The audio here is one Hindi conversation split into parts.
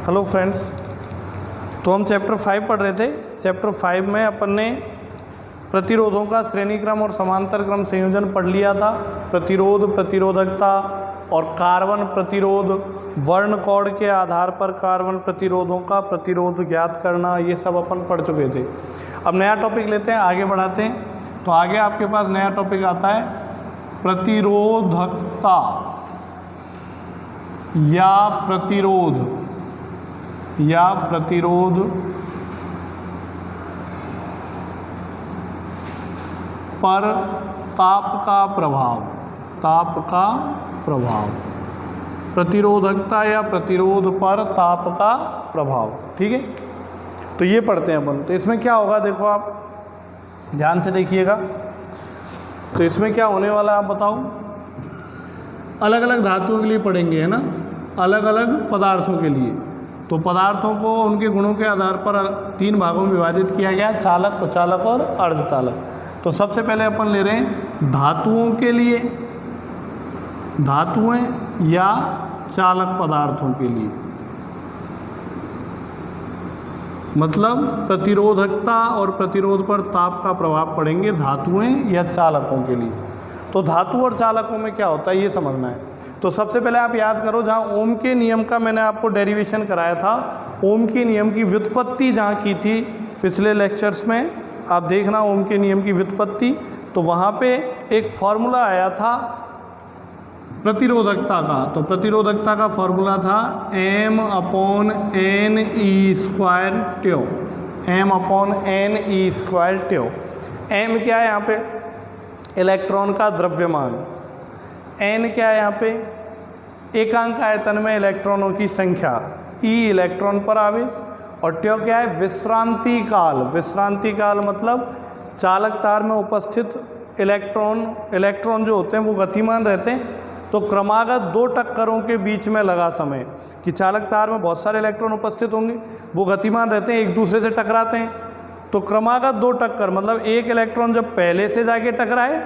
हेलो फ्रेंड्स, तो हम चैप्टर 5 पढ़ रहे थे। चैप्टर 5 में अपन ने प्रतिरोधों का श्रेणी क्रम और समांतर क्रम संयोजन पढ़ लिया था। प्रतिरोध, प्रतिरोधकता और कार्बन प्रतिरोध, वर्ण कोड के आधार पर कार्बन प्रतिरोधों का प्रतिरोध ज्ञात करना, ये सब अपन पढ़ चुके थे। अब नया टॉपिक लेते हैं, आगे बढ़ाते हैं। तो आगे आपके पास नया टॉपिक आता है प्रतिरोधकता या प्रतिरोध पर ताप का प्रभाव, प्रतिरोधकता या प्रतिरोध पर ताप का प्रभाव। ठीक है, तो ये पढ़ते हैं अपन। तो इसमें क्या होगा, देखो आप ध्यान से देखिएगा। तो इसमें क्या होने वाला है आप बताओ। अलग अलग धातुओं के लिए पढ़ेंगे, है ना, अलग अलग पदार्थों के लिए। तो पदार्थों को उनके गुणों के आधार पर 3 भागों में विभाजित किया गया है, चालक, प्रचालक और अर्धचालक। तो सबसे पहले अपन ले रहे हैं धातुओं के लिए, धातुएं या चालक पदार्थों के लिए, मतलब प्रतिरोधकता और प्रतिरोध पर ताप का प्रभाव पड़ेंगे धातुएं या चालकों के लिए। तो धातु और चालकों में क्या होता है ये समझना है। तो सबसे पहले आप याद करो, जहाँ ओम के नियम का मैंने आपको डेरिवेशन कराया था, ओम के नियम की व्युत्पत्ति जहाँ की थी पिछले लेक्चर्स में, आप देखना ओम के नियम की व्युत्पत्ति। तो वहाँ पे एक फॉर्मूला आया था प्रतिरोधकता का। तो प्रतिरोधकता का फॉर्मूला था m/n(e²/τ), m/n(e²/τ). m क्या है यहाँ पे, इलेक्ट्रॉन का द्रव्यमान। n क्या है यहाँ पे, एकांक आयतन में इलेक्ट्रॉनों की संख्या। e इलेक्ट्रॉन पर आवेश। और ट्यो क्या है, विश्रांति काल। विश्रांति काल मतलब चालक तार में उपस्थित इलेक्ट्रॉन जो होते हैं वो गतिमान रहते हैं। तो क्रमागत 2 टक्करों के बीच में लगा समय, कि चालक तार में बहुत सारे इलेक्ट्रॉन उपस्थित होंगे, वो गतिमान रहते हैं, एक दूसरे से टकराते हैं। तो क्रमागत 2 टक्कर मतलब एक इलेक्ट्रॉन जब पहले से जाके टकराए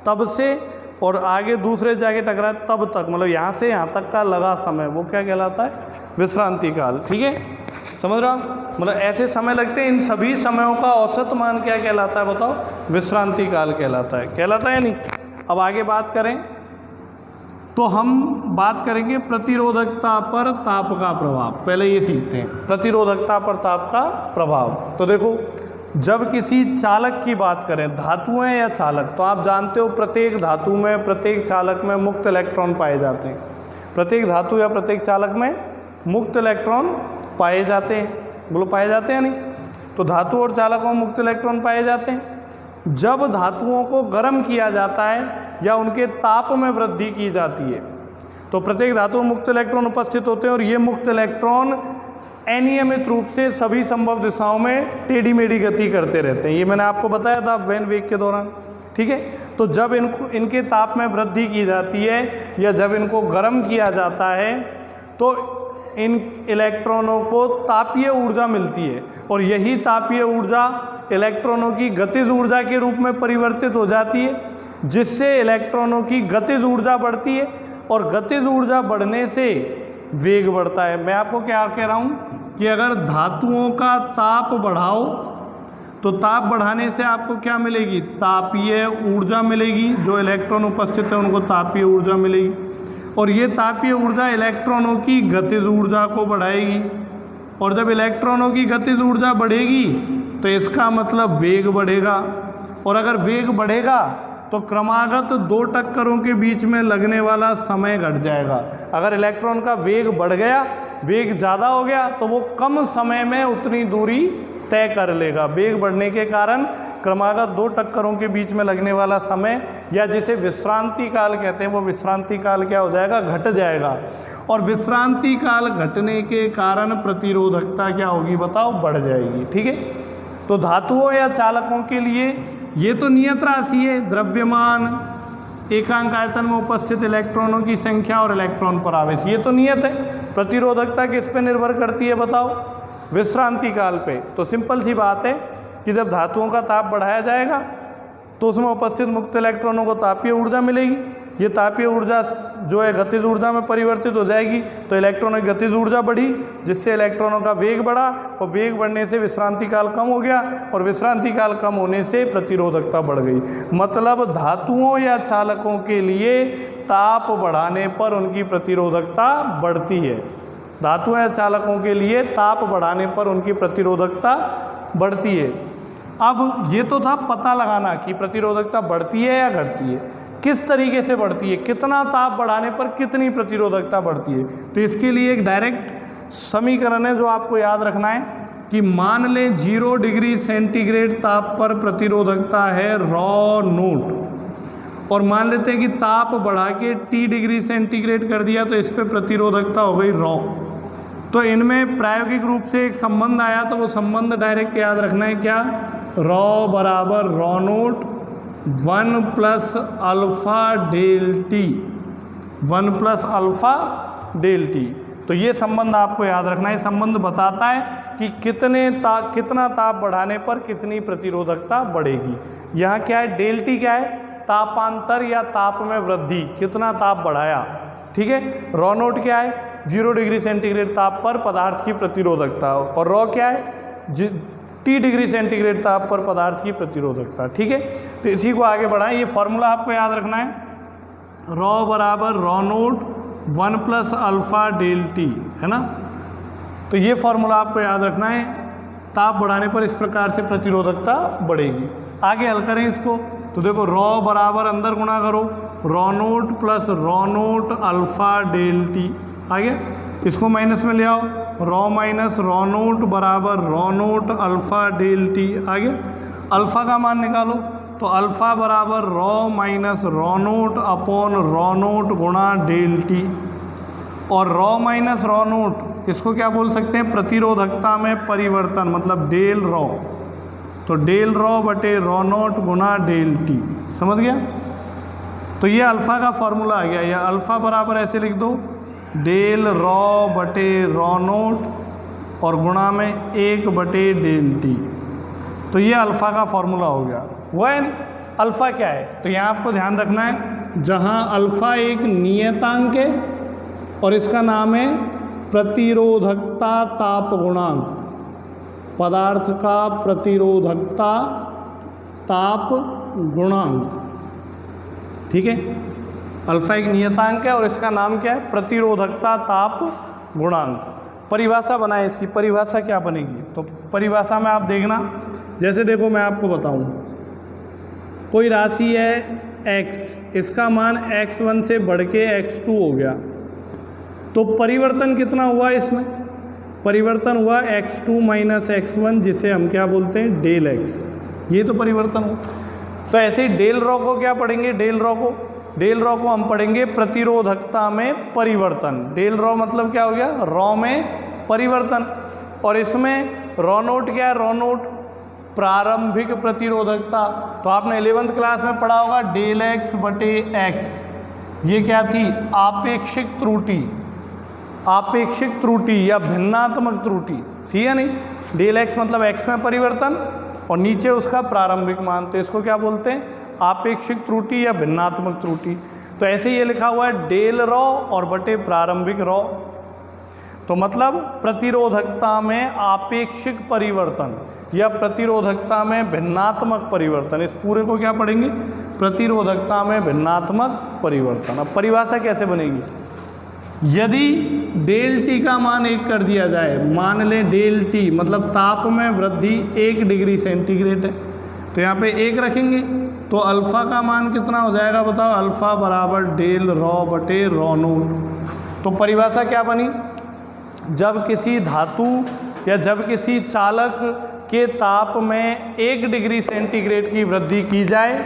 तब से, और आगे दूसरे जाके टकराए तब तक, मतलब यहाँ से यहाँ तक का लगा समय, वो क्या कहलाता है, विश्रांति काल। ठीक है, समझ रहे हो, मतलब ऐसे समय लगते हैं। इन सभी समयों का औसत मान क्या कहलाता है बताओ, विश्रांति काल कहलाता है। कहलाता है नहीं। अब आगे बात करें तो हम बात करेंगे प्रतिरोधकता पर ताप का प्रभाव। पहले ये सीखते हैं, प्रतिरोधकता पर ताप का प्रभाव। तो देखो, जब किसी चालक की बात करें, धातुएं या चालक, तो आप जानते हो प्रत्येक धातु में, प्रत्येक चालक में मुक्त इलेक्ट्रॉन पाए जाते हैं। प्रत्येक धातु या प्रत्येक चालक में मुक्त इलेक्ट्रॉन पाए जाते हैं। बोलो, पाए जाते हैं नहीं। तो धातु और चालकों में मुक्त इलेक्ट्रॉन पाए जाते हैं। जब धातुओं को गर्म किया जाता है या उनके ताप में वृद्धि की जाती है तो प्रत्येक धातु में मुक्त इलेक्ट्रॉन उपस्थित होते हैं, और ये मुक्त इलेक्ट्रॉन अनियमित रूप से सभी संभव दिशाओं में टेढ़ी मेढ़ी गति करते रहते हैं। ये मैंने आपको बताया था वेन वेग के दौरान। ठीक है, तो जब इनके ताप में वृद्धि की जाती है या जब इनको गर्म किया जाता है तो इन इलेक्ट्रॉनों को तापीय ऊर्जा मिलती है, और यही तापीय ऊर्जा इलेक्ट्रॉनों की गतिज ऊर्जा के रूप में परिवर्तित हो जाती है, जिससे इलेक्ट्रॉनों की गतिज ऊर्जा बढ़ती है, और गतिज ऊर्जा बढ़ने से वेग बढ़ता है। मैं आपको क्या कह रहा हूँ कि अगर धातुओं का ताप बढ़ाओ तो ताप बढ़ाने से आपको क्या मिलेगी, तापीय ऊर्जा मिलेगी। जो इलेक्ट्रॉन उपस्थित है उनको तापीय ऊर्जा मिलेगी, और ये तापीय ऊर्जा इलेक्ट्रॉनों की गतिज ऊर्जा को बढ़ाएगी। और जब इलेक्ट्रॉनों की गतिज ऊर्जा बढ़ेगी तो इसका मतलब वेग बढ़ेगा, और अगर वेग बढ़ेगा तो क्रमागत 2 टक्करों के बीच में लगने वाला समय घट जाएगा। अगर इलेक्ट्रॉन का वेग बढ़ गया, वेग ज़्यादा हो गया, तो वो कम समय में उतनी दूरी तय कर लेगा। वेग बढ़ने के कारण क्रमागत 2 टक्करों के बीच में लगने वाला समय, या जिसे विश्रांति काल कहते हैं, वो विश्रांति काल क्या हो जाएगा, घट जाएगा। और विश्रांति काल घटने के कारण प्रतिरोधकता क्या होगी बताओ, बढ़ जाएगी। ठीक है, तो धातुओं या चालकों के लिए ये तो नियत राशि है, द्रव्यमान, एकांक आयतन में उपस्थित इलेक्ट्रॉनों की संख्या और इलेक्ट्रॉन पर आवेश, ये तो नियत है। प्रतिरोधकता किस पे निर्भर करती है बताओ, विश्रांति काल पे। तो सिंपल सी बात है कि जब धातुओं का ताप बढ़ाया जाएगा तो उसमें उपस्थित मुक्त इलेक्ट्रॉनों को तापीय ऊर्जा मिलेगी, ये तापीय ऊर्जा जो है गतिज ऊर्जा में परिवर्तित हो जाएगी, तो इलेक्ट्रॉनों की गतिज ऊर्जा बढ़ी, जिससे इलेक्ट्रॉनों का वेग बढ़ा, और वेग बढ़ने से विश्रांति काल कम हो गया, और विश्रांति काल कम होने से प्रतिरोधकता बढ़ गई। मतलब धातुओं या चालकों के लिए ताप बढ़ाने पर उनकी प्रतिरोधकता बढ़ती है। धातुओं या चालकों के लिए ताप बढ़ाने पर उनकी प्रतिरोधकता बढ़ती है। अब ये तो था पता लगाना कि प्रतिरोधकता बढ़ती है या घटती है, किस तरीके से बढ़ती है, कितना ताप बढ़ाने पर कितनी प्रतिरोधकता बढ़ती है। तो इसके लिए एक डायरेक्ट समीकरण है जो आपको याद रखना है कि मान लें 0 डिग्री सेंटीग्रेड ताप पर प्रतिरोधकता है ρ नोट, और मान लेते हैं कि ताप बढ़ा के T डिग्री सेंटीग्रेड कर दिया, तो इस पर प्रतिरोधकता हो गई ρ। तो इनमें प्रायोगिक रूप से एक संबंध आया, तो वो संबंध डायरेक्ट याद रखना है, क्या, ρ बराबर ρ naught 1 plus alpha del T, 1 plus alpha del T. तो ये संबंध आपको याद रखना है। संबंध बताता है कि कितना ताप बढ़ाने पर कितनी प्रतिरोधकता बढ़ेगी। यहाँ क्या है, डेल टी क्या है, तापांतर या ताप में वृद्धि, कितना ताप बढ़ाया, ठीक है। ρ नोट क्या है, 0 डिग्री सेंटीग्रेड ताप पर पदार्थ की प्रतिरोधकता, और ρ क्या है, T डिग्री सेंटीग्रेड ताप पर पदार्थ की प्रतिरोधकता, ठीक है। तो इसी को आगे बढ़ाएं, ये फॉर्मूला आपको याद रखना है, ρ बराबर ρ naught 1 plus alpha del T, है ना। तो ये फॉर्मूला आपको याद रखना है, ताप बढ़ाने पर इस प्रकार से प्रतिरोधकता बढ़ेगी। आगे हल करें इसको, तो देखो ρ बराबर अंदर गुणा करो, ρ naught plus ρ naught alpha del T, आगे इसको माइनस में ले आओ, ρ माइनस ρ नोट बराबर ρ नोट अल्फ़ा डेल टी, आगे अल्फ़ा का मान निकालो, तो अल्फ़ा बराबर ρ माइनस ρ नोट अपॉन ρ नोट गुणा डेल टी, और ρ माइनस ρ नोट इसको क्या बोल सकते हैं, प्रतिरोधकता में परिवर्तन, मतलब डेल ρ, तो डेल ρ बटे ρ नोट गुणा डेल टी, समझ गया। तो ये अल्फ़ा का फॉर्मूला आ गया, या अल्फ़ा बराबर ऐसे लिख दो, डेल ρ बटे ρ नोट और गुणा में 1 बटे डेल टी। तो ये अल्फ़ा का फॉर्मूला हो गया। वह अल्फ़ा क्या है, तो यहाँ आपको ध्यान रखना है, जहाँ अल्फ़ा एक नियतांक है और इसका नाम है प्रतिरोधकता ताप गुणांक, पदार्थ का प्रतिरोधकता ताप गुणांक, ठीक है। अल्फ़ा एक नियतांक है और इसका नाम क्या है, प्रतिरोधकता ताप गुणांक। परिभाषा बनाए, इसकी परिभाषा क्या बनेगी, तो परिभाषा में आप देखना, जैसे देखो मैं आपको बताऊं, कोई राशि है x, इसका मान x1 से बढ़ के x2 हो गया, तो परिवर्तन कितना हुआ इसमें, परिवर्तन हुआ x2 माइनस x1, जिसे हम क्या बोलते हैं, डेल x, ये तो परिवर्तन हो। तो ऐसे ही डेल ρ को क्या पढ़ेंगे, डेल ρ को हम पढ़ेंगे प्रतिरोधकता में परिवर्तन। डेल ρ मतलब क्या हो गया, ρ में परिवर्तन, और इसमें ρ नोट क्या है, ρ नोट प्रारंभिक प्रतिरोधकता। तो आपने 11th क्लास में पढ़ा होगा डेल x बटे x, ये क्या थी, आपेक्षिक त्रुटि, आपेक्षिक त्रुटि या भिन्नात्मक त्रुटि थी या नहीं। डेल x मतलब x में परिवर्तन और नीचे उसका प्रारंभिक मान, तो इसको क्या बोलते हैं, आपेक्षिक त्रुटि या भिन्नात्मक त्रुटि। तो ऐसे ये लिखा हुआ है डेल ρ और बटे प्रारंभिक ρ, तो मतलब प्रतिरोधकता में आपेक्षिक परिवर्तन या प्रतिरोधकता में भिन्नात्मक परिवर्तन, इस पूरे को क्या पढ़ेंगे, प्रतिरोधकता में भिन्नात्मक परिवर्तन। अब परिभाषा कैसे बनेगी, यदि डेल टी का मान 1 कर दिया जाए, मान लें डेल टी मतलब ताप में वृद्धि 1 डिग्री सेंटीग्रेड है, तो यहाँ पे 1 रखेंगे, तो अल्फ़ा का मान कितना हो जाएगा बताओ, अल्फ़ा बराबर डेल ρ बटे ρ नोट। तो परिभाषा क्या बनी, जब किसी धातु या जब किसी चालक के ताप में 1 डिग्री सेंटीग्रेड की वृद्धि की जाए,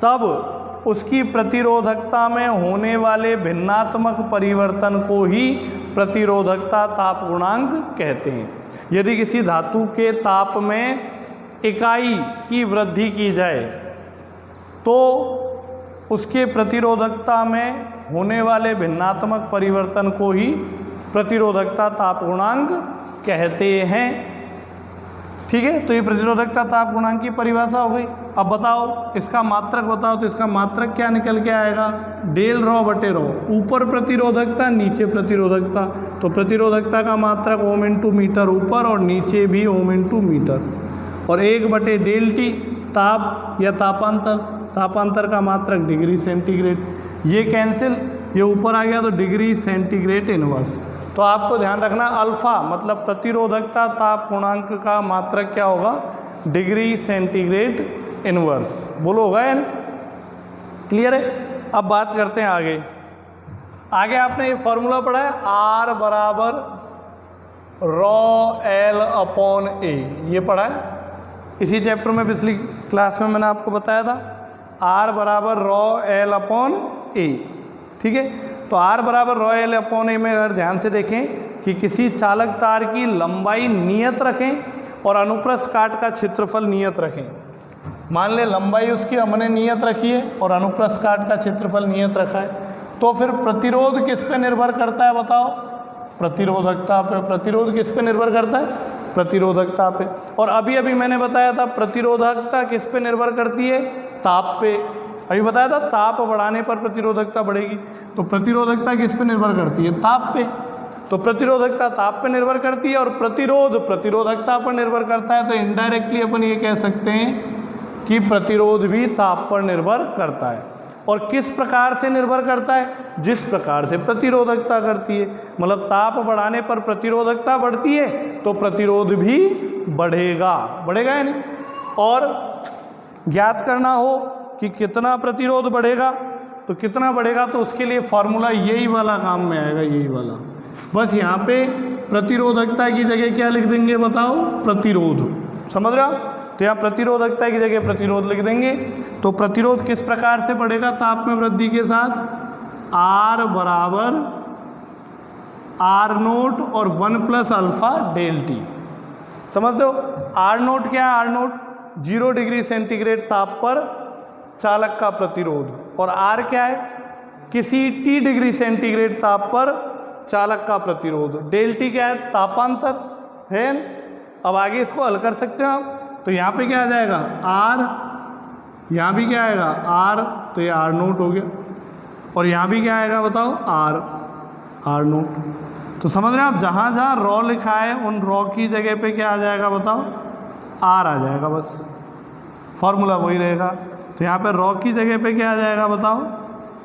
तब उसकी प्रतिरोधकता में होने वाले भिन्नात्मक परिवर्तन को ही प्रतिरोधकता ताप गुणांक कहते हैं। यदि किसी धातु के ताप में इकाई की वृद्धि की जाए तो उसके प्रतिरोधकता में होने वाले भिन्नात्मक परिवर्तन को ही प्रतिरोधकता ताप गुणांक कहते हैं। ठीक है, तो ये प्रतिरोधकता ताप गुणांक की परिभाषा हो गई। अब बताओ इसका मात्रक बताओ, तो इसका मात्रक क्या निकल के आएगा, डेल रॉ बटे रॉ, ऊपर प्रतिरोधकता नीचे प्रतिरोधकता, तो प्रतिरोधकता का मात्रक ओम इंटू मीटर ऊपर और नीचे भी ओम इंटू मीटर, और 1 बटे डेल टी ताप या तापांतर, तापांतर का मात्रक डिग्री सेंटीग्रेड, ये कैंसिल, ये ऊपर आ गया तो डिग्री सेंटीग्रेड इनवर्स। तो आपको ध्यान रखना अल्फ़ा मतलब प्रतिरोधकता ताप गुणांक का मात्रक क्या होगा, डिग्री सेंटीग्रेड इनवर्स। बोलो होगा या नहीं, क्लियर है। अब बात करते हैं आगे। आगे आपने ये फॉर्मूला पढ़ा है R बराबर रॉ एल अपॉन ए, ये पढ़ा है इसी चैप्टर में, पिछली क्लास में मैंने आपको बताया था R बराबर रॉ एल अपॉन ए। ठीक है, तो R बराबर रॉ एल अपॉन ए में अगर ध्यान से देखें कि किसी चालक तार की लंबाई नियत रखें और अनुप्रस्थ काट का क्षेत्रफल नियत रखें। मान ले लंबाई उसकी हमने नियत रखी है और अनुप्रस्थ काट का क्षेत्रफल नियत रखा है, तो फिर प्रतिरोध किस पे निर्भर करता है बताओ, प्रतिरोधकता पे। प्रतिरोध किस पे निर्भर करता है, प्रतिरोधकता पे। और अभी अभी मैंने बताया था प्रतिरोधकता किस पे निर्भर करती है, ताप पे। अभी बताया था ताप बढ़ाने पर प्रतिरोधकता बढ़ेगी, तो प्रतिरोधकता किस पे निर्भर करती है, ताप पे। तो प्रतिरोधकता ताप पे निर्भर करती है और प्रतिरोध प्रतिरोधकता पर निर्भर करता है, तो इनडायरेक्टली अपन ये कह सकते हैं कि प्रतिरोध भी ताप पर निर्भर करता है। और किस प्रकार से निर्भर करता है, जिस प्रकार से प्रतिरोधकता करती है। मतलब ताप बढ़ाने पर प्रतिरोधकता बढ़ती है तो प्रतिरोध भी बढ़ेगा, बढ़ेगा या नहीं। और ज्ञात करना हो कि कितना प्रतिरोध बढ़ेगा, तो कितना बढ़ेगा, तो उसके लिए फॉर्मूला यही वाला काम में आएगा, यही वाला। बस यहाँ पे प्रतिरोधकता की जगह क्या लिख देंगे बताओ, प्रतिरोध। समझ रहे हो, तो यहाँ प्रतिरोधकता की जगह प्रतिरोध लिख देंगे। तो प्रतिरोध किस प्रकार से बढ़ेगा ताप में वृद्धि के साथ, R बराबर R नोट और 1 प्लस अल्फा डेल टी। समझ दो, R नोट क्या है, R नोट 0 डिग्री सेंटीग्रेड ताप पर चालक का प्रतिरोध, और R क्या है, किसी T डिग्री सेंटीग्रेड ताप पर चालक का प्रतिरोध। डेल टी क्या है, तापांतर है। अब आगे इसको हल कर सकते हो आप, तो यहाँ पे क्या आ जाएगा R, यहाँ भी क्या आएगा R, तो ये R नोट हो गया, और यहाँ भी क्या आएगा बताओ R नोट। तो समझ रहे हैं आप, जहाँ जहाँ रॉ लिखा है उन रॉ की जगह पे क्या आ जाएगा बताओ, R आ जाएगा, बस फॉर्मूला वही रहेगा। तो यहाँ पे रॉ की जगह पे क्या आ जाएगा बताओ,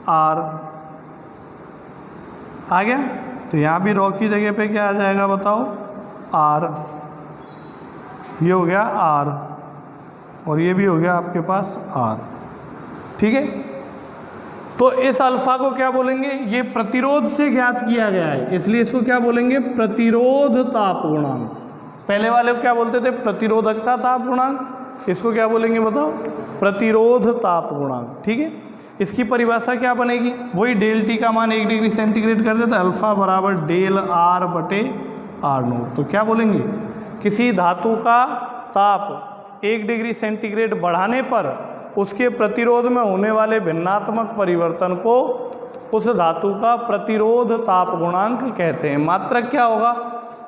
R आ गया। तो यहाँ भी रॉ की जगह पे क्या आ जाएगा बताओ, R। ये हो गया R और ये भी हो गया आपके पास R। ठीक है, तो इस अल्फा को क्या बोलेंगे, ये प्रतिरोध से ज्ञात किया गया है, इसलिए इसको क्या बोलेंगे, प्रतिरोध ताप गुणांक। पहले वाले को क्या बोलते थे, प्रतिरोधकता ताप गुणांक, इसको क्या बोलेंगे बताओ, प्रतिरोध ताप गुणांक। ठीक है, इसकी परिभाषा क्या बनेगी, वही डेल टी का मान 1 डिग्री सेंटीग्रेड कर देते, अल्फा बराबर डेल R बटे R नोट। तो क्या बोलेंगे, किसी धातु का ताप 1 डिग्री सेंटीग्रेड बढ़ाने पर उसके प्रतिरोध में होने वाले भिन्नात्मक परिवर्तन को उस धातु का प्रतिरोध ताप गुणांक कहते हैं। मात्रक क्या होगा,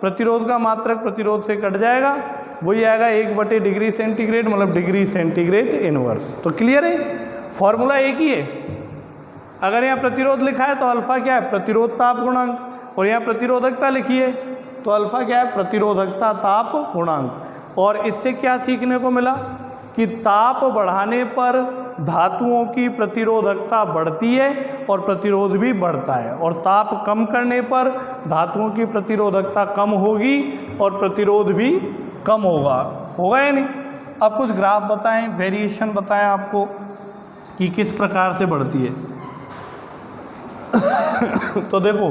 प्रतिरोध का मात्रक प्रतिरोध से कट जाएगा, वही आएगा 1 बटे डिग्री सेंटीग्रेड, मतलब डिग्री सेंटीग्रेड इनवर्स। तो क्लियर है, फॉर्मूला एक ही है। अगर यहाँ प्रतिरोध लिखा है तो अल्फा क्या है, प्रतिरोध ताप गुणांक, और यहाँ प्रतिरोधकता लिखी है तो अल्फा क्या है, प्रतिरोधकता ताप गुणांक। और इससे क्या सीखने को मिला कि ताप बढ़ाने पर धातुओं की प्रतिरोधकता बढ़ती है और प्रतिरोध भी बढ़ता है, और ताप कम करने पर धातुओं की प्रतिरोधकता कम होगी और प्रतिरोध भी कम होगा, होगा या नहीं। अब कुछ ग्राफ बताएं, वेरिएशन बताएं आपको कि किस प्रकार से बढ़ती है। तो देखो,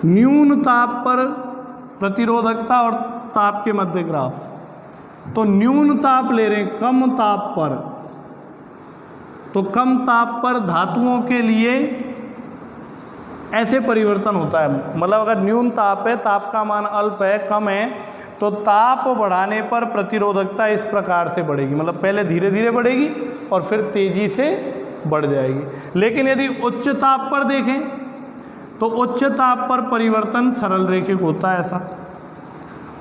न्यून ताप पर प्रतिरोधकता और ताप के मध्य ग्राफ। तो न्यून ताप ले रहे हैं, कम ताप पर, तो कम ताप पर धातुओं के लिए ऐसे परिवर्तन होता है। मतलब अगर न्यून ताप है, ताप का मान अल्प है, कम है, तो ताप बढ़ाने पर प्रतिरोधकता इस प्रकार से बढ़ेगी। मतलब पहले धीरे धीरे बढ़ेगी और फिर तेजी से बढ़ जाएगी। लेकिन यदि उच्च ताप पर देखें तो उच्च ताप पर परिवर्तन सरल रेखिक होता है ऐसा,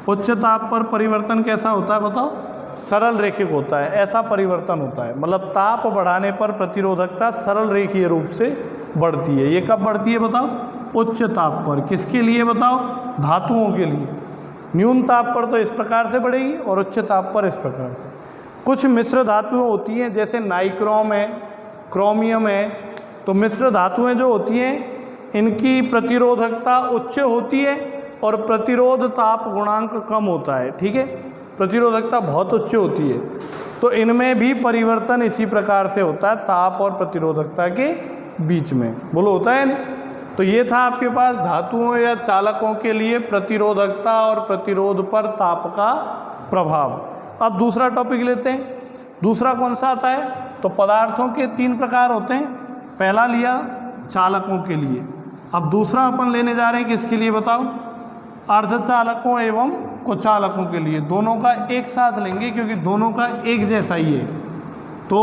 उच्च ताप पर परिवर्तन कैसा होता है बताओ? सरल रेखिक होता है, ऐसा परिवर्तन होता है। मतलब ताप बढ़ाने पर प्रतिरोधकता सरल रेखीय रूप से बढ़ती है। ये कब बढ़ती है बताओ? उच्च ताप पर। किसके लिए बताओ? धातुओं के लिए। न्यून ताप पर तो इस प्रकार से बढ़ेगी और उच्च ताप पर इस प्रकार से। कुछ मिश्र धातुएं होती हैं जैसे नाइक्रोम है, क्रोमियम है, तो मिश्र धातुएं जो होती हैं इनकी प्रतिरोधकता उच्च होती है और प्रतिरोध ताप गुणांक कम होता है। ठीक है, प्रतिरोधकता बहुत उच्च होती है। तो इनमें भी परिवर्तन इसी प्रकार से होता है ताप और प्रतिरोधकता के बीच में। बोलो होता है नहीं? तो ये था आपके पास धातुओं या चालकों के लिए प्रतिरोधकता और प्रतिरोध पर ताप का प्रभाव। अब दूसरा टॉपिक लेते हैं। दूसरा कौन सा आता है? तो पदार्थों के 3 प्रकार होते हैं। पहला लिया चालकों के लिए, अब दूसरा अपन लेने जा रहे हैं किसके लिए बताओ? अर्धचालकों एवं कुचालकों के लिए। दोनों का एक साथ लेंगे क्योंकि दोनों का एक जैसा ही है। तो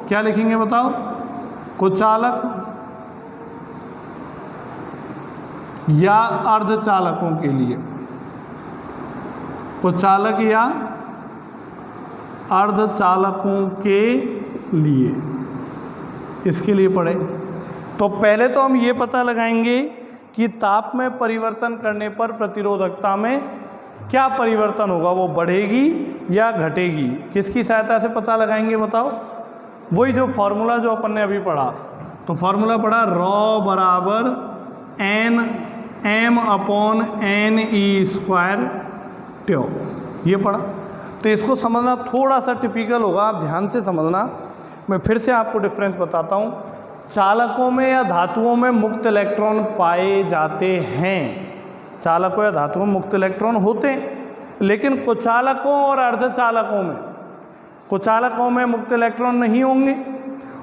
क्या लिखेंगे बताओ? कुचालक या अर्धचालकों के लिए, कुचालक या अर्धचालकों के लिए, इसके लिए पढ़े। तो पहले तो हम ये पता लगाएंगे कि ताप में परिवर्तन करने पर प्रतिरोधकता में क्या परिवर्तन होगा, वो बढ़ेगी या घटेगी। किसकी सहायता से पता लगाएंगे बताओ? वही जो फॉर्मूला जो अपन ने अभी पढ़ा। तो फॉर्मूला पढ़ा रॉ बराबर NM/NE² ट्यो, ये पढ़ा। तो इसको समझना थोड़ा सा टिपिकल होगा, आप ध्यान से समझना। मैं फिर से आपको डिफरेंस बताता हूँ। चालकों में या धातुओं में मुक्त इलेक्ट्रॉन पाए जाते हैं। चालकों या धातुओं में मुक्त इलेक्ट्रॉन होते हैं, लेकिन कुचालकों और अर्धचालकों में मुक्त इलेक्ट्रॉन नहीं होंगे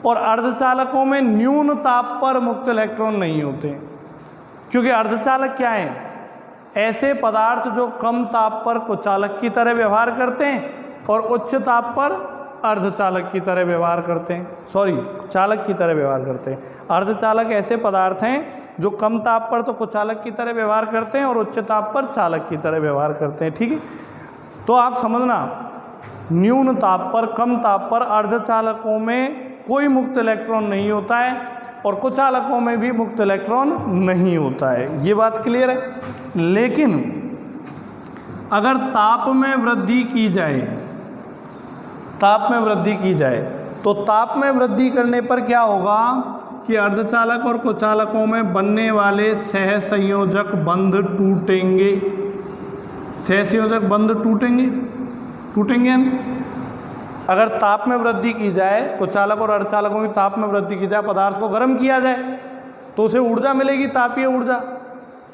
और अर्धचालकों में न्यून ताप पर मुक्त इलेक्ट्रॉन नहीं होते। क्योंकि अर्धचालक क्या है? ऐसे पदार्थ जो कम ताप पर कुचालक की तरह व्यवहार करते हैं और उच्च ताप पर अर्धचालक की तरह व्यवहार करते हैं, चालक की तरह व्यवहार करते हैं। अर्धचालक ऐसे पदार्थ हैं जो कम ताप पर तो कुचालक की तरह व्यवहार करते हैं और उच्च ताप पर चालक की तरह व्यवहार करते हैं। ठीक है, तो आप समझना, न्यून ताप पर, कम ताप पर अर्धचालकों में कोई मुक्त इलेक्ट्रॉन नहीं होता है और कुचालकों में भी मुक्त इलेक्ट्रॉन नहीं होता है। ये बात क्लियर है। लेकिन अगर ताप में वृद्धि की जाए, तो ताप में वृद्धि करने पर क्या होगा कि अर्धचालक और कुचालकों में बनने वाले सहसंयोजक बंध टूटेंगे। सहसंयोजक बंध टूटेंगे नहीं। अगर ताप में वृद्धि की जाए, कुचालक और अर्धचालकों की ताप में वृद्धि की जाए, पदार्थ को गर्म किया जाए तो उसे ऊर्जा मिलेगी, तापीय ऊर्जा,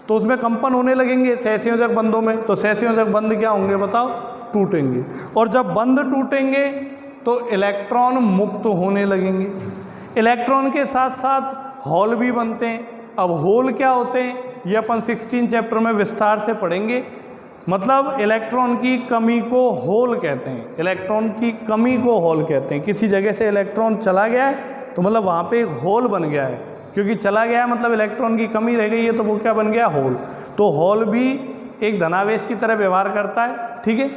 तो उसमें कंपन होने लगेंगे सहसंयोजक बंधों में। तो सहसंयोजक बंध क्या होंगे बताओ? टूटेंगे। और जब बंध टूटेंगे तो इलेक्ट्रॉन मुक्त होने लगेंगे। इलेक्ट्रॉन के साथ साथ होल भी बनते हैं। अब होल क्या होते हैं ये अपन 16 चैप्टर में विस्तार से पढ़ेंगे। मतलब इलेक्ट्रॉन की कमी को होल कहते हैं। इलेक्ट्रॉन की कमी को होल कहते हैं। किसी जगह से इलेक्ट्रॉन चला गया है तो मतलब वहाँ पे एक होल बन गया है, क्योंकि चला गया है मतलब इलेक्ट्रॉन की कमी रह गई है, तो वो क्या बन गया? होल। तो होल भी एक धनावेश की तरह व्यवहार करता है। ठीक है,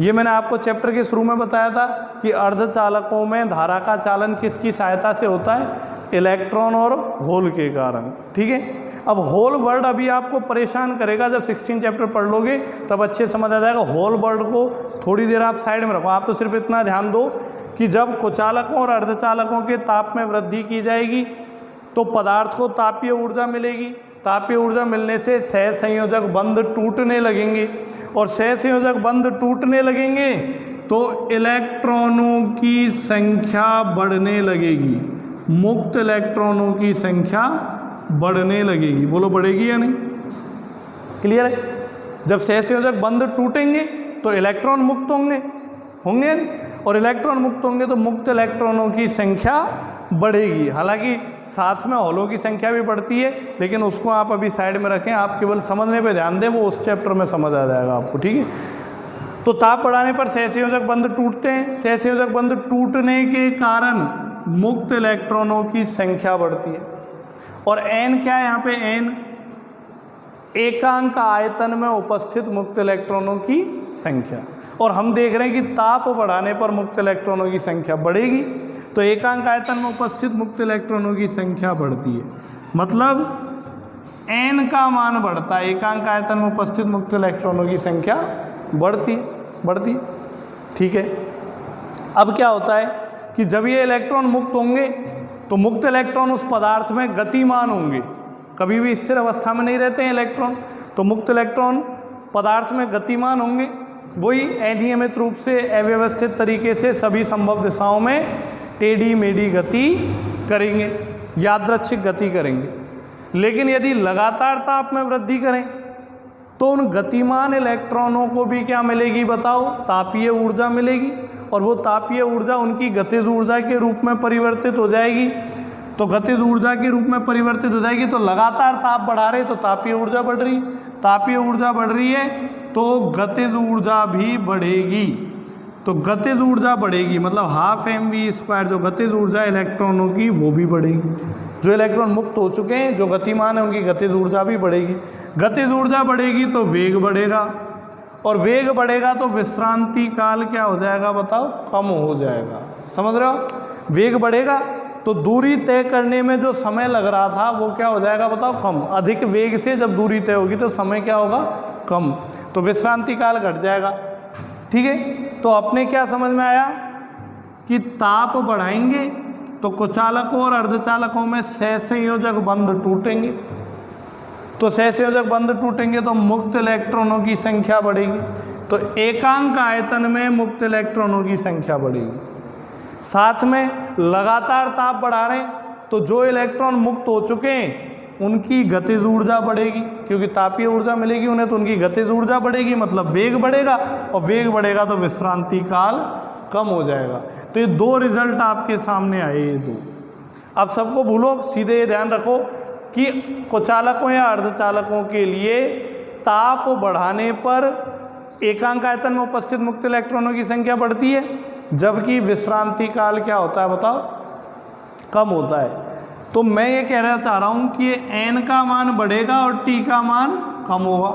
ये मैंने आपको चैप्टर के शुरू में बताया था कि अर्धचालकों में धारा का चालन किसकी सहायता से होता है? इलेक्ट्रॉन और होल के कारण। ठीक है, अब होल वर्ड अभी आपको परेशान करेगा। जब 16 चैप्टर पढ़ लोगे तब अच्छे समझ आ जाएगा। होल वर्ड को थोड़ी देर आप साइड में रखो। आप तो सिर्फ इतना ध्यान दो कि जब कुचालकों और अर्धचालकों के ताप में वृद्धि की जाएगी तो पदार्थ को तापीय ऊर्जा मिलेगी। तापीय ऊर्जा मिलने से सहसंयोजक बंध टूटने लगेंगे और सहसंयोजक बंध टूटने लगेंगे तो इलेक्ट्रॉनों की संख्या बढ़ने लगेगी। मुक्त इलेक्ट्रॉनों की संख्या बढ़ने लगेगी। बोलो बढ़ेगी या नहीं? क्लियर है? जब सहसंयोजक बंध टूटेंगे तो इलेक्ट्रॉन मुक्त होंगे नहीं? और इलेक्ट्रॉन मुक्त होंगे तो मुक्त इलेक्ट्रॉनों की संख्या बढ़ेगी। हालांकि साथ में होलों की संख्या भी बढ़ती है, लेकिन उसको आप अभी साइड में रखें। आप केवल समझने पे ध्यान दें, वो उस चैप्टर में समझ आ जाएगा आपको। ठीक है, तो ताप बढ़ाने पर सहसंयोजक बंध टूटते हैं। सहसंयोजक बंध टूटने के कारण मुक्त इलेक्ट्रॉनों की संख्या बढ़ती है। और n क्या है यहाँ पे? n एकांक आयतन में उपस्थित मुक्त इलेक्ट्रॉनों की संख्या। और हम देख रहे हैं कि ताप बढ़ाने पर मुक्त इलेक्ट्रॉनों की संख्या बढ़ेगी, तो एकांक आयतन में उपस्थित मुक्त इलेक्ट्रॉनों की संख्या बढ़ती है, मतलब n का मान बढ़ता है, एकांक आयतन में उपस्थित मुक्त इलेक्ट्रॉनों की संख्या बढ़ती। ठीक है, अब क्या होता है कि जब ये इलेक्ट्रॉन मुक्त होंगे तो मुक्त इलेक्ट्रॉन उस पदार्थ में गतिमान होंगे, कभी भी स्थिर अवस्था में नहीं रहते हैं इलेक्ट्रॉन, तो मुक्त इलेक्ट्रॉन पदार्थ में गतिमान होंगे, वही अनियमित रूप से अव्यवस्थित तरीके से सभी संभव दिशाओं में टेढ़ी मेढ़ी गति करेंगे, यादृच्छिक गति करेंगे। लेकिन यदि लगातार ताप में वृद्धि करें तो उन गतिमान इलेक्ट्रॉनों को भी क्या मिलेगी बताओ, तापीय ऊर्जा मिलेगी, और वो तापीय ऊर्जा उनकी गतिज ऊर्जा के रूप में परिवर्तित हो जाएगी। तो गतिज ऊर्जा के रूप में परिवर्तित हो जाएगी, तो लगातार ताप बढ़ा रहे तो तापीय ऊर्जा बढ़ रही, तापीय ऊर्जा बढ़ रही है तो गतिज ऊर्जा भी बढ़ेगी। तो गतिज ऊर्जा बढ़ेगी मतलब हाफ mv², जो गतिज ऊर्जा इलेक्ट्रॉनों की वो भी बढ़ेगी। जो इलेक्ट्रॉन मुक्त हो चुके हैं, जो गतिमान है, उनकी गतिज ऊर्जा भी बढ़ेगी। गतिज ऊर्जा बढ़ेगी तो वेग बढ़ेगा, और वेग बढ़ेगा तो विश्रांति काल क्या हो जाएगा बताओ, कम हो जाएगा। समझ रहे हो, वेग बढ़ेगा तो दूरी तय करने में जो समय लग रहा था वो क्या हो जाएगा बताओ, कम। अधिक वेग से जब दूरी तय होगी तो समय क्या होगा, कम, तो विश्रांति काल घट जाएगा। ठीक है, तो अपने क्या समझ में आया कि ताप बढ़ाएंगे तो कुचालकों और अर्धचालकों में सहसंयोजक बंध टूटेंगे, तो सहसंयोजक बंध टूटेंगे तो मुक्त इलेक्ट्रॉनों की संख्या बढ़ेगी, तो एकांक आयतन में मुक्त इलेक्ट्रॉनों की संख्या बढ़ेगी। साथ में लगातार ताप बढ़ा रहे हैं तो जो इलेक्ट्रॉन मुक्त हो चुके हैं उनकी गतिज ऊर्जा बढ़ेगी, क्योंकि तापीय ऊर्जा मिलेगी उन्हें, तो उनकी गतिज ऊर्जा बढ़ेगी, मतलब वेग बढ़ेगा, और वेग बढ़ेगा तो विश्रांति काल कम हो जाएगा। तो ये दो रिजल्ट आपके सामने आए, ये दो। अब सबको भूलो, सीधे ये ध्यान रखो कि कुचालकों या अर्धचालकों के लिए ताप बढ़ाने पर एकांक आयतन में उपस्थित मुक्त इलेक्ट्रॉनों की संख्या बढ़ती है, जबकि विश्रांति काल क्या होता है बताओ, कम होता है। तो मैं ये कहना चाह रहा हूँ कि n का मान बढ़ेगा और t का मान कम होगा।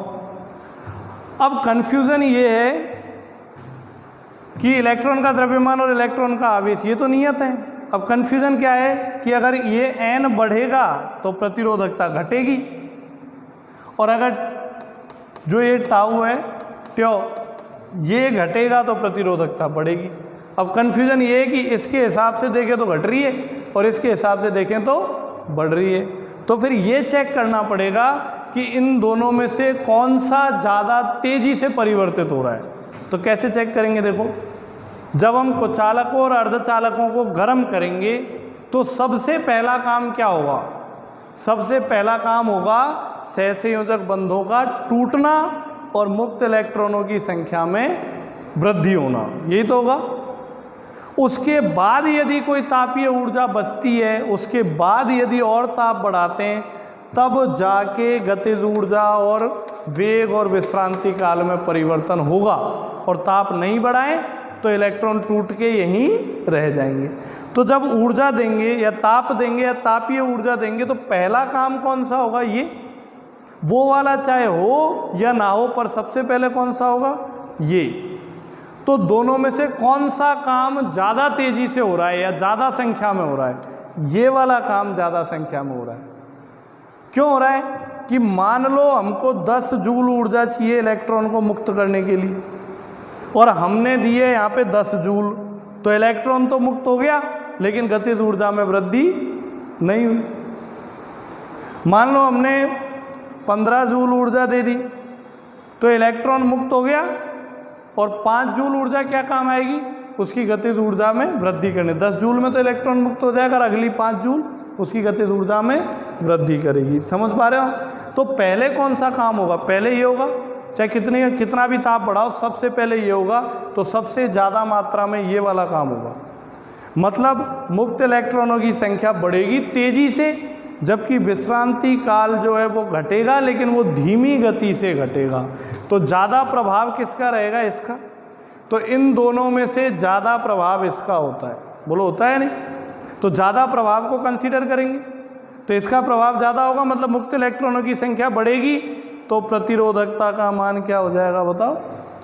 अब कन्फ्यूज़न ये है कि इलेक्ट्रॉन का द्रव्यमान और इलेक्ट्रॉन का आवेश ये तो नियत है। अब कन्फ्यूज़न क्या है कि अगर ये n बढ़ेगा तो प्रतिरोधकता घटेगी, और अगर जो ये टाउ है ट्यो ये घटेगा तो प्रतिरोधकता बढ़ेगी। अब कन्फ्यूज़न ये है कि इसके हिसाब से देखें तो घट रही है और इसके हिसाब से देखें तो बढ़ रही है, तो फिर ये चेक करना पड़ेगा कि इन दोनों में से कौन सा ज़्यादा तेज़ी से परिवर्तित हो रहा है। तो कैसे चेक करेंगे, देखो, जब हम कुचालकों और अर्धचालकों को गर्म करेंगे तो सबसे पहला काम क्या होगा, सबसे पहला काम होगा सहसंयोजक बंधों का टूटना और मुक्त इलेक्ट्रॉनों की संख्या में वृद्धि होना, यही तो होगा। उसके बाद यदि कोई तापीय ऊर्जा बचती है, उसके बाद यदि और ताप बढ़ाते हैं, तब जाके गतिज ऊर्जा और वेग और विश्रांति काल में परिवर्तन होगा, और ताप नहीं बढ़ाएं तो इलेक्ट्रॉन टूट के यहीं रह जाएंगे। तो जब ऊर्जा देंगे या ताप देंगे या तापीय ऊर्जा देंगे तो पहला काम कौन सा होगा, ये वो वाला, चाहे हो या ना हो, पर सबसे पहले कौन सा होगा, ये। तो दोनों में से कौन सा काम ज़्यादा तेज़ी से हो रहा है या ज़्यादा संख्या में हो रहा है, ये वाला काम ज़्यादा संख्या में हो रहा है। क्यों हो रहा है कि मान लो हमको 10 जूल ऊर्जा चाहिए इलेक्ट्रॉन को मुक्त करने के लिए, और हमने दिए यहाँ पे 10 जूल, तो इलेक्ट्रॉन तो मुक्त हो गया लेकिन गतिज ऊर्जा में वृद्धि नहीं हुई। मान लो हमने 15 जूल ऊर्जा दे दी तो इलेक्ट्रॉन मुक्त हो गया, और 5 जूल ऊर्जा क्या काम आएगी, उसकी गतिज ऊर्जा में वृद्धि करने। 10 जूल में तो इलेक्ट्रॉन मुक्त हो जाएगा और अगली 5 जूल उसकी गतिज ऊर्जा में वृद्धि करेगी। समझ पा रहे हो? तो पहले कौन सा काम होगा, पहले ये होगा, चाहे कितना भी ताप बढ़ाओ सबसे पहले ये होगा, तो सबसे ज़्यादा मात्रा में ये वाला काम होगा। मतलब मुक्त इलेक्ट्रॉनों की संख्या बढ़ेगी तेज़ी से, जबकि विश्रांति काल जो है वो घटेगा, लेकिन वो धीमी गति से घटेगा। तो ज़्यादा प्रभाव किसका रहेगा, इसका। तो इन दोनों में से ज़्यादा प्रभाव इसका होता है, बोलो होता है नहीं? तो ज़्यादा प्रभाव को कंसीडर करेंगे तो इसका प्रभाव ज़्यादा होगा, मतलब मुक्त इलेक्ट्रॉनों की संख्या बढ़ेगी तो प्रतिरोधकता का मान क्या हो जाएगा बताओ,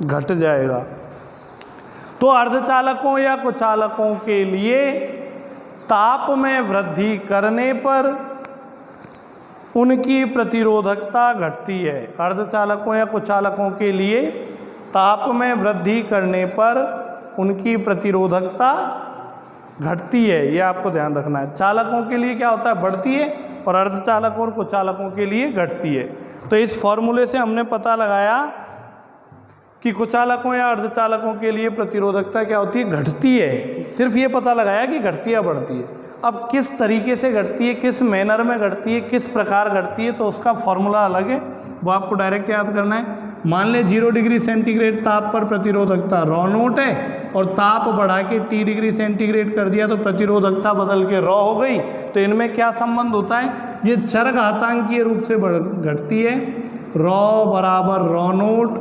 घट जाएगा। तो अर्धचालकों या कुचालकों के लिए ताप में वृद्धि करने पर उनकी प्रतिरोधकता घटती है। अर्धचालकों या कुचालकों के लिए ताप में वृद्धि करने पर उनकी प्रतिरोधकता घटती है, ये आपको ध्यान रखना है। चालकों के लिए क्या होता है, बढ़ती है, और अर्धचालकों और कुचालकों के लिए घटती है। तो इस फॉर्मूले से हमने पता लगाया कि कुचालकों या अर्धचालकों के लिए प्रतिरोधकता क्या होती है, घटती है। सिर्फ ये पता लगाया कि घटती है बढ़ती है। अब किस तरीके से घटती है, किस मैनर में घटती है, किस प्रकार घटती है, तो उसका फॉर्मूला अलग है, वो आपको डायरेक्ट याद करना है। मान ले 0 डिग्री सेंटीग्रेड ताप पर प्रतिरोधकता रॉ नोट है, और ताप बढ़ा के T डिग्री सेंटीग्रेड कर दिया तो प्रतिरोधकता बदल के रॉ हो गई। तो इनमें क्या संबंध होता है, ये चरघातांकीय रूप से घटती है। रॉ बराबर रॉ नोट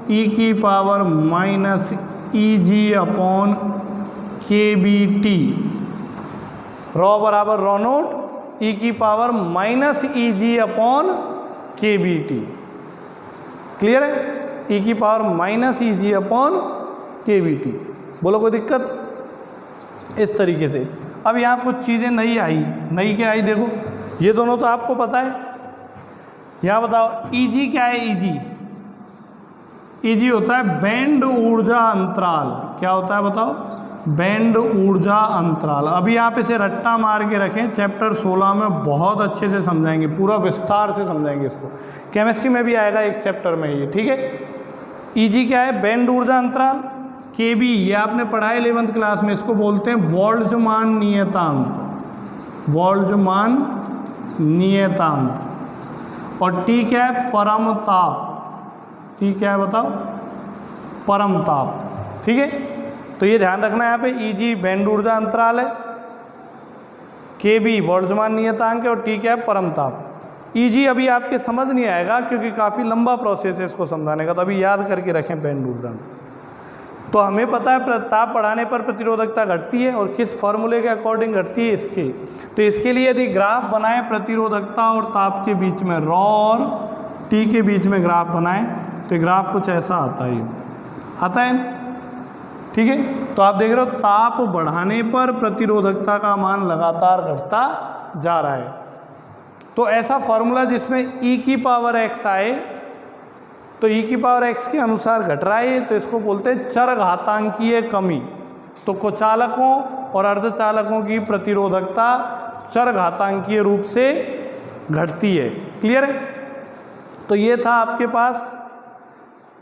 e⁻(EG/kBT), रॉ बराबर रॉ नोट e⁻(EG/kBT। क्लियर है, e⁻(EG/kBT। बोलो कोई दिक्कत, इस तरीके से। अब यहाँ कुछ चीज़ें नई आई। नई क्या आई देखो, ये दोनों तो आपको पता है। यहाँ बताओ Eg क्या है, Eg होता है बैंड ऊर्जा अंतराल। क्या होता है बताओ, बैंड ऊर्जा अंतराल। अभी आप इसे रट्टा मार के रखें, चैप्टर 16 में बहुत अच्छे से समझाएंगे, पूरा विस्तार से समझाएंगे इसको। केमिस्ट्री में भी आएगा एक चैप्टर में ये, ठीक है। Eg क्या है, बैंड ऊर्जा अंतराल। Kb ये आपने पढ़ा है 11th क्लास में, इसको बोलते हैं वोल्ट्जमान नियतांक, वोल्ट्जमान नियतांक। और T क्या है, परम ताप। T क्या है बताओ, परम ताप, ठीक है। तो ये ध्यान रखना है, यहाँ पे Eg बैंड ऊर्जा अंतराल है, Kb वोल्ट्जमान नियतांक है, और T क्या है, परम ताप। Eg अभी आपके समझ नहीं आएगा क्योंकि काफ़ी लंबा प्रोसेस है इसको समझाने का, तो अभी याद करके रखें बैंड ऊर्जा। तो हमें पता है ताप बढ़ाने पर प्रतिरोधकता घटती है, और किस फॉर्मूले के अकॉर्डिंग घटती है, इसके। तो इसके लिए यदि ग्राफ बनाए प्रतिरोधकता और ताप के बीच में, रॉ और T के बीच में ग्राफ बनाए, तो ग्राफ कुछ ऐसा आता है, आता है, ठीक है। तो आप देख रहे हो ताप बढ़ाने पर प्रतिरोधकता का मान लगातार घटता जा रहा है। तो ऐसा फॉर्मूला जिसमें e⁻x आए, तो e⁻x के अनुसार घट रहा है, तो इसको बोलते हैं चरघातांकीय कमी। तो कुचालकों और अर्धचालकों की प्रतिरोधकता चरघातांकीय रूप से घटती है। क्लियर है। तो ये था आपके पास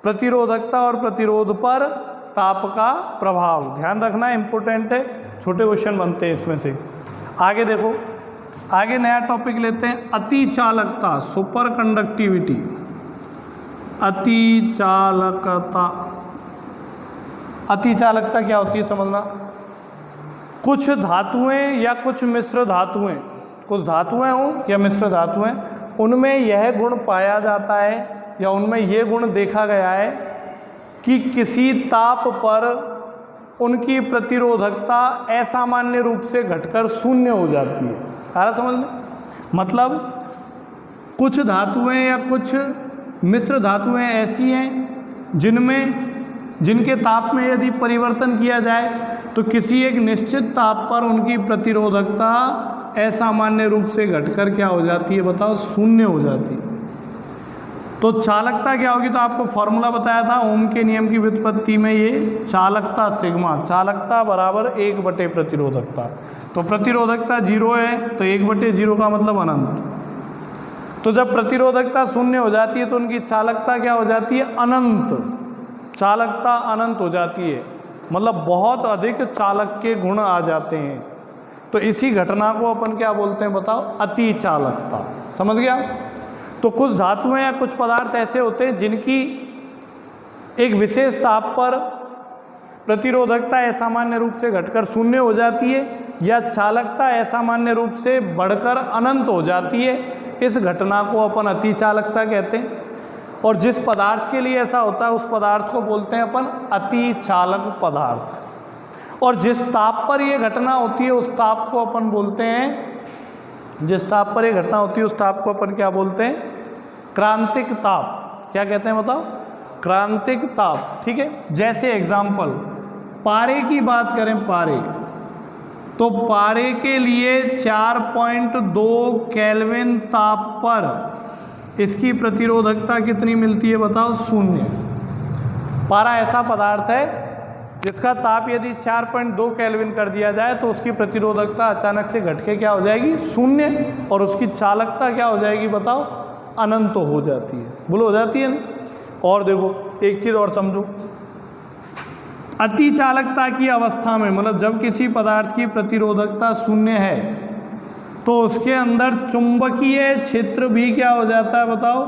प्रतिरोधकता और प्रतिरोध पर ताप का प्रभाव। ध्यान रखना इंपॉर्टेंट है, छोटे क्वेश्चन बनते हैं इसमें से। आगे देखो, आगे नया टॉपिक लेते हैं, अतिचालकता, सुपर कंडक्टिविटी। अतिचालकता, अतिचालकता क्या होती है समझना। कुछ धातुएं या कुछ मिश्र धातुएं, कुछ धातुएं हो या मिश्र धातुएं, उनमें यह गुण पाया जाता है या उनमें यह गुण देखा गया है कि किसी ताप पर उनकी प्रतिरोधकता असामान्य रूप से घटकर शून्य हो जाती है। आ रहा समझ में, मतलब कुछ धातुएं या कुछ मिश्र धातुएं ऐसी हैं जिनके ताप में यदि परिवर्तन किया जाए तो किसी एक निश्चित ताप पर उनकी प्रतिरोधकता असामान्य रूप से घटकर क्या हो जाती है बताओ, शून्य हो जाती है। तो चालकता क्या होगी, तो आपको फॉर्मूला बताया था ओम के नियम की व्युत्पत्ति में, ये चालकता सिग्मा, चालकता बराबर 1 बटे प्रतिरोधकता। तो प्रतिरोधकता 0 है तो 1/0 का मतलब अनंत। तो जब प्रतिरोधकता शून्य हो जाती है तो उनकी चालकता क्या हो जाती है, अनंत। चालकता अनंत हो जाती है, मतलब बहुत अधिक चालक के गुण आ जाते हैं। तो इसी घटना को अपन क्या बोलते हैं बताओ, अति चालकता। समझ गया। तो कुछ धातुएं या कुछ पदार्थ ऐसे होते हैं जिनकी एक विशेष ताप पर प्रतिरोधकता असामान्य रूप से घटकर शून्य हो जाती है या चालकता असामान्य रूप से बढ़कर अनंत हो जाती है। इस घटना को अपन अति चालकता कहते हैं। और जिस पदार्थ के लिए ऐसा होता है उस पदार्थ को बोलते हैं अपन अति चालक पदार्थ। और जिस ताप पर ये घटना होती है उस ताप को अपन बोलते हैं, जिस ताप पर ये घटना होती है उस ताप को अपन क्या बोलते हैं, क्रांतिक ताप, क्या कहते हैं बताओ? क्रांतिक ताप, ठीक है। जैसे एग्जाम्पल पारे की बात करें, पारे, तो पारे के लिए 4.2 केल्विन ताप पर इसकी प्रतिरोधकता कितनी मिलती है बताओ? 0। पारा ऐसा पदार्थ है जिसका ताप यदि 4.2 केल्विन कर दिया जाए तो उसकी प्रतिरोधकता अचानक से घट के क्या हो जाएगी? 0, और उसकी चालकता क्या हो जाएगी बताओ? अनंत हो जाती है। बोलो, हो जाती है ना? और देखो एक चीज़ और समझो, अति चालकता की अवस्था में, मतलब जब किसी पदार्थ की प्रतिरोधकता 0 है तो उसके अंदर चुंबकीय क्षेत्र भी क्या हो जाता है बताओ?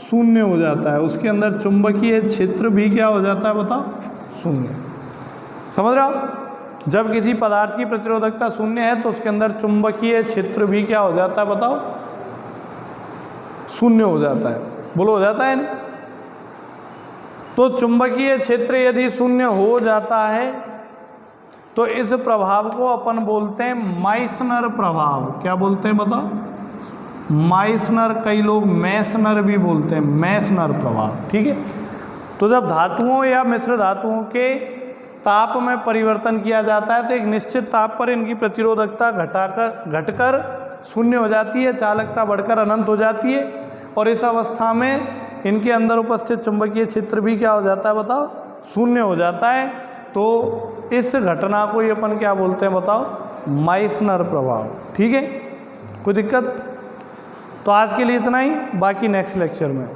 0 हो जाता है। उसके अंदर चुंबकीय क्षेत्र भी क्या हो जाता है बताओ? 0। समझ रहे हो? जब किसी पदार्थ की प्रतिरोधकता 0 है तो उसके अंदर चुंबकीय क्षेत्र भी क्या हो जाता है बताओ? 0 हो जाता है। बोलो, हो जाता है ना? तो चुंबकीय क्षेत्र यदि 0 हो जाता है तो इस प्रभाव को अपन बोलते हैं माइसनर प्रभाव। क्या बोलते हैं बताओ? माइसनर, कई लोग मैसनर भी बोलते हैं, मैसनर प्रभाव, ठीक है। तो जब धातुओं या मिश्र धातुओं के ताप में परिवर्तन किया जाता है तो एक निश्चित ताप पर इनकी प्रतिरोधकता घटकर 0 हो जाती है, चालकता बढ़कर अनंत हो जाती है, और इस अवस्था में इनके अंदर उपस्थित चुंबकीय क्षेत्र भी क्या हो जाता है बताओ? 0 हो जाता है। तो इस घटना को ही अपन क्या बोलते हैं बताओ? माइसनर प्रभाव, ठीक है। कोई दिक्कत? तो आज के लिए इतना ही, बाकी नेक्स्ट लेक्चर में।